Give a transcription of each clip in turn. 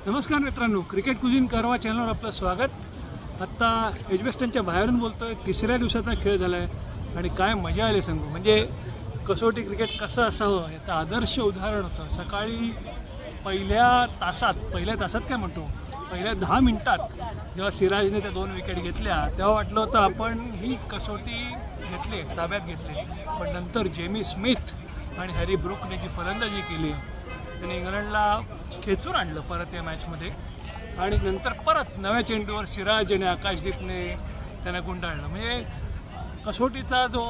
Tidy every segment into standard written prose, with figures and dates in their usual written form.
नमस्कार मित्रांनो, क्रिकेट कुझिन कारवा चॅनलवर आपलं स्वागत. आत्ता एजबेस्टनच्या बाहेरून बोलतोय. तिसऱ्या दिवसाचा खेळ झाला आहे आणि काय मजा आली सांगू. म्हणजे कसोटी क्रिकेट कसं असावं याचं आदर्श उदाहरण होतं. सकाळी पहिल्या तासात काय म्हणतो, पहिल्या 10 मिनिटात जेव्हा सिराजने त्या 2 विकेट घेतल्या तेव्हा वाटलं होतं आपण ही कसोटी घेतली, ताब्यात घेतली. पण नंतर जेमी स्मिथ आणि हॅरी ब्रुकने जी फलंदाजी केली त्याने इंग्लंडला खेचून आणलं परत या मॅचमध्ये. आणि नंतर परत नव्या चेंडूवर सिराज आणि आकाशदीपने त्यांना गुंडाळलं. म्हणजे कसोटीचा जो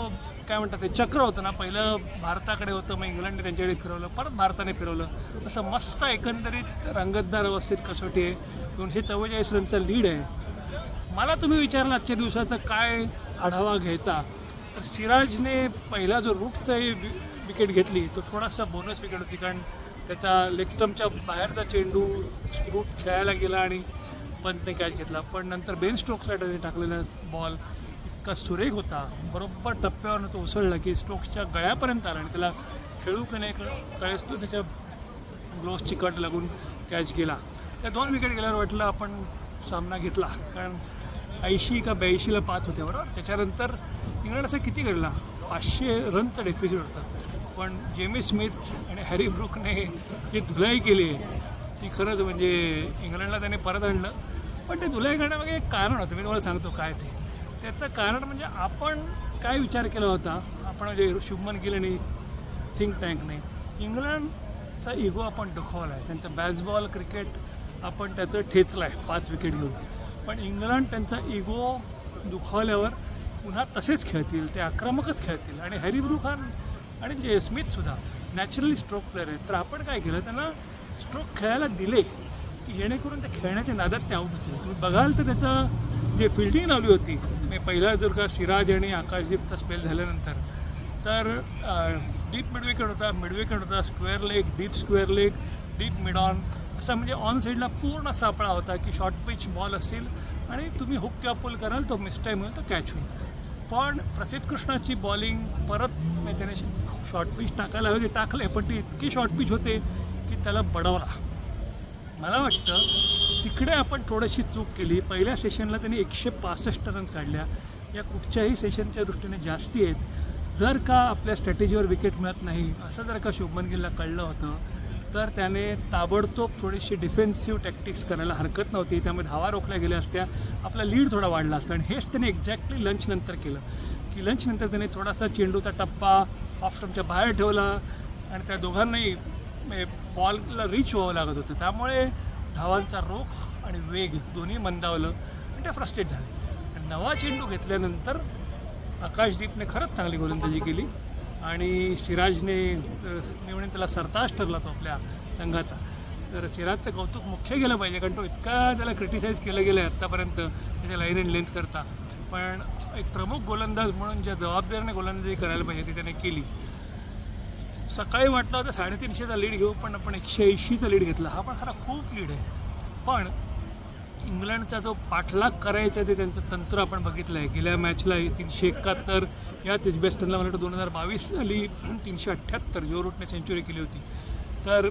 काय म्हणतात ते चक्र होतं ना, पहिलं भारताकडे होतं, मग इंग्लंडने त्यांच्याकडे फिरवलं, परत भारताने फिरवलं. असं मस्त एकंदरीत रंगतदार अवस्थेत कसोटी आहे. 244 रनचा लीड आहे. मला तुम्ही विचारलं आजच्या दिवसाचा काय आढावा घ्यायचा, तर सिराजने पहिला जो रूटचा विकेट घेतली तो थोडासा बोनस विकेट होती, कारण त्याचा लेग स्टंपच्या बाहेरचा चेंडू रूट खेळायला गेला आणि पंतने कॅच घेतला. पण नंतर बेन स्टोक्सला त्याने टाकलेला बॉल इतका सुरेख होता, बरोबर टप्प्यावरनं तो उसळला की स्टोक्सच्या गळ्यापर्यंत आला आणि त्याला खेळू की नाही कळेस तो त्याच्या ग्लोव्सची कट लागून कॅच गेला. त्या 2 विकेट गेल्यावर वाटलं आपण सामना घेतला, कारण 80 का 82ला 5 होते बरोबर. त्याच्यानंतर इंग्लंड असं किती घडला, 500 रनचा डेफिसिट होता. पण जेमी स्मिथ आणि हॅरी ब्रुकने जी धुलाई केली ती खरंच म्हणजे इंग्लंडला त्याने परत आणलं. पण ते धुलाई करण्यामागे एक कारण होतं, मी तुम्हाला सांगतो काय ते. त्याचं कारण म्हणजे आपण काय विचार केला होता, आपण म्हणजे शुभमन गिल आणि थिंक टँकने इंग्लंडचा इगो आपण दुखावला आहे. त्यांचं बॅसबॉल क्रिकेट आपण त्याचं ठेचलं आहे 5 विकेट घेऊन. पण इंग्लंड त्यांचा इगो दुखावल्यावर पुन्हा तसेच खेळतील, ते आक्रमकच खेळतील. आणि हॅरी ब्रुक आणि जे स्मिथसुद्धा नॅचरली स्ट्रोक प्लेअर आहेत. तर आपण काय केलं, त्यांना स्ट्रोक खेळायला दिले की जेणेकरून त्या खेळण्याच्या नादात ते आऊट होतील. तुम्ही बघाल तर त्याचं जे फिल्डिंग लावली होती, मी पहिला जर का सिराज आणि आकाशदीपचा स्पेल झाल्यानंतर, तर डीप मिडविकेट होता, square leg, deep square leg, deep mid on, असा म्हणजे ऑन साईडला पूर्ण सापळा होता की शॉर्ट पिच बॉल असेल आणि तुम्ही हुक किंवा पुल कराल तो मिसटाईम होईल, तो कॅच होईल. पण प्रसिद्ध कृष्णाची बॉलिंग परत त्याने शॉर्ट पिच टाकायला हवी, टाकले, पण ती इतकी शॉर्ट पिच होते की त्याला बडवला. मला वाटतं तिकडे आपण थोडीशी चूक केली. पहिल्या सेशनला त्यांनी 165 रन्स काढल्या, या कुठच्याही सेशनच्या दृष्टीने जास्ती आहेत. जर का आपल्या स्ट्रॅटेजीवर विकेट मिळत नाही असं जर का शुभमन गिलला कळलं होतं तर त्याने ताबडतोब थोडीशी डिफेन्सिव्ह टॅक्टिक्स करायला हरकत नव्हती. त्यामुळे धावा रोखल्या गेल्या असत्या, आपला लीड थोडा वाढला असता. आणि हेच त्याने एक्झॅक्टली लंचनंतर केलं की लंचनंतर त्याने थोडासा चेंडूचा टप्पा ऑफ स्टंपच्या बाहेर ठेवला आणि त्या दोघांनाही बॉलला रीच व्हावं लागत होतं. त्यामुळे धावांचा रोख आणि वेग दोन्ही मंदावलं आणि ते फ्रस्ट्रेट झाले. नवा चेंडू घेतल्यानंतर आकाशदीपने खरंच चांगली गोलंदाजी केली आणि सिराजने, मी म्हणेन त्याला सरताज ठरला तो आपल्या संघाचा. तर सिराजचं कौतुक मुख्य केलं पाहिजे, कारण तो इतका त्याला क्रिटिसाईज केलं गेलं आहे आत्तापर्यंत त्याच्या लाईन अँड लेंथ करता. पण एक प्रमुख गोलंदाज म्हणून ज्या जबाबदारीने गोलंदाजी करायला पाहिजे ती त्याने केली. सकाळी वाटलं होतं 350चा लीड घेऊ, पण आपण 180चा लीड घेतला. हा पण खरा खूप लीड आहे. पण इंग्लंडचा जो पाठलाग करायचा ते त्यांचं तंत्र आपण बघितलं आहे. गेल्या मॅचला 371, याच एजबेस्टनला मला वाटतं 2022 साली 378 जो रूटने सेंचुरी केली होती. तर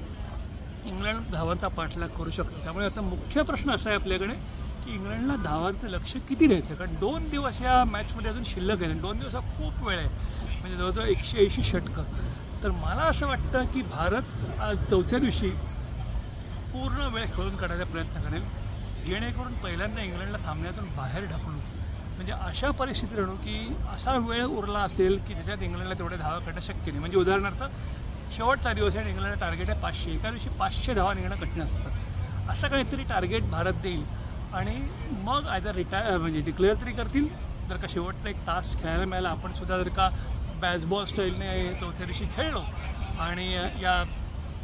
इंग्लंड धावांचा पाठलाग करू शकतो. त्यामुळे आता मुख्य प्रश्न असा आहे आपल्याकडे की इंग्लंडला धावांचं लक्ष किती द्यायचं, कारण 2 दिवस या मॅचमध्ये अजून शिल्लक आहे. 2 दिवस हा खूप वेळ आहे, म्हणजे जवळजवळ 180 षटकं. तर मला असं वाटतं की भारत आज 4थ्या दिवशी पूर्ण वेळ खेळून काढायचा प्रयत्न करेल, जेणेकरून पहिल्यांदा इंग्लंडला सामन्यातून बाहेर ढकलू. म्हणजे अशा परिस्थितीत आणू की असा वेळ उरला असेल की त्याच्यात इंग्लंडला तेवढे धावा करणं शक्य नाही. म्हणजे उदाहरणार्थ शेवटचा दिवस आहे आणि इंग्लंडला टार्गेट आहे 500, एका दिवशी 500 धावा निघणं कठीण असतं. असं काहीतरी टार्गेट भारत देईल आणि मग आयदर म्हणजे डिक्लेअर तरी करतील. जर का शेवटचा 1 तास खेळायला मिळाला, आपण सुद्धा जर का बॅसबॉल स्टाईलने 4थ्या दिवशी खेळलो आणि या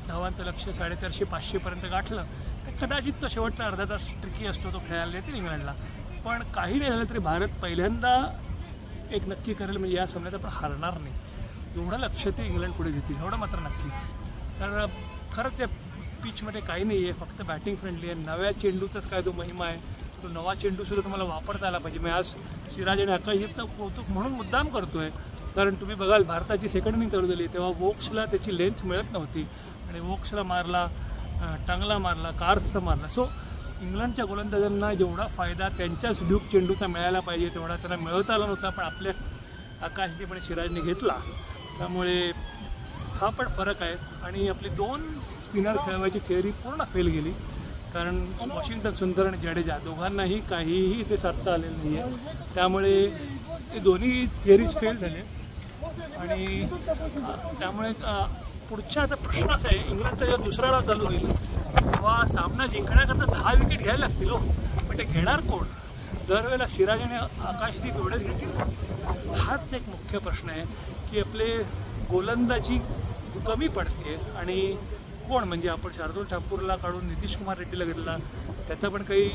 धावांचं लक्ष 450-500पर्यंत गाठलं, तर कदाचित तो शेवटचा अर्धा तास ट्रिकी असतो, तो खेळायला देतील इंग्लंडला. पण काही नाही झालं तरी भारत पहिल्यांदा एक नक्की करेल, म्हणजे या सामन्यात आपण हारणार नाही, एवढं लक्ष ते इंग्लंड पुढे देतील, एवढं मात्र नक्की. तर खरंच या पिचमध्ये काही नाही आहे, फक्त बॅटिंग फ्रेंडली आहे. नव्या चेंडूचाच काय जो महिमा आहे, तो नवा चेंडूसुद्धा तुम्हाला वापरता आला पाहिजे. मी आज सिराज आणि आकाशदीपचं कौतुक म्हणून मुद्दाम करतो आहे, कारण तुम्ही बघाल भारताची सेकंड इनिंग चालू झाली तेव्हा वोक्सला त्याची लेंथ मिळत नव्हती आणि वोक्सला मारला टांगला मारला, कार्सचा मारला. सो इंग्लंडच्या गोलंदाजांना जेवढा फायदा त्यांच्याच ड्यूक चेंडूचा मिळायला पाहिजे तेवढा त्यांना मिळवता आला नव्हता, पण आपल्या आकाशदीप आणि सिराजने घेतला. त्यामुळे हा पण फरक आहे. आणि आपली 2 स्पिनर खेळवायची थिअरी पूर्ण फेल गेली, कारण वॉशिंग्टन सुंदर आणि जडेजा दोघांनाही काहीही ते साधता आलेलं नाही आहे. त्यामुळे ते दोन्ही थिअरीज फेल झाले. आणि त्यामुळे पुढचा आता प्रश्न असा आहे, इंग्लंडचा जेव्हा दुसरा डाव चालू होईल तेव्हा सामना जिंकण्याकरता 10 विकेट घ्यायला लागतील हो, पण ते घेणार कोण? दरवेळेला सिराज आणि आकाशदीप एवढेच घेतील? हाच एक मुख्य प्रश्न आहे की आपले गोलंदाजी कमी पडते. आणि कोण, म्हणजे आपण शार्दूल ठाकूरला काढून नितीश कुमार रेड्डीला घेतला, त्याचा पण काही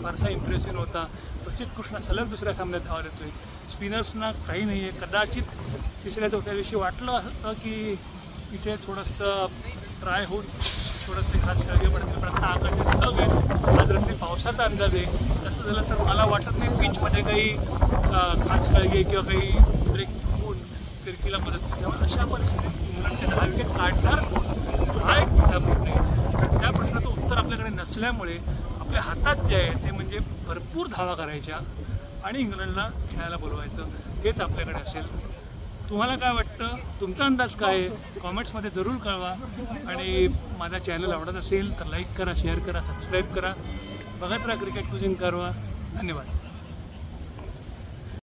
फारसा इम्प्रेशन होता. प्रसिद्ध कृष्णा सलग दुसऱ्या सामन्यात धावा देतोय. स्पिनर्सना काही नाही आहे. कदाचित 3ऱ्या-4थ्या दिवशी वाटलं असतं की इथे थोडंसं ट्राय होऊन थोडंसं खास काळजी पडतील, पण आता आकाशात ढग आहे. आज रात्री पावसाचा अंदाज आहे. तसं झालं तर मला वाटत नाही पिचमध्ये काही खास काळजी किंवा काही ब्रेक होऊन फिरकीला मदत होईल. त्यामुळे अशा परिस्थितीत इंग्लंडच्या 10 विकेट काढणार कोण हा एक मोठा प्रश्न आहे. त्या प्रश्नाचं उत्तर आपल्याकडे नसल्यामुळे आपल्या हातात जे आहे ते म्हणजे भरपूर धावा करायच्या आणि इंग्लंडला खेळायला बोलवायचं, हेच आपल्याकडे असेल. तुम्हाला काय वाटतं? तुमचा अंदाज काय आहे? कॉमेंट्समध्ये जरूर कळवा. आणि माझा चॅनल आवडत असेल तर लाईक करा, शेअर करा, सबस्क्राईब करा. बघत राहा क्रिकेट कुझिन कारवा. धन्यवाद.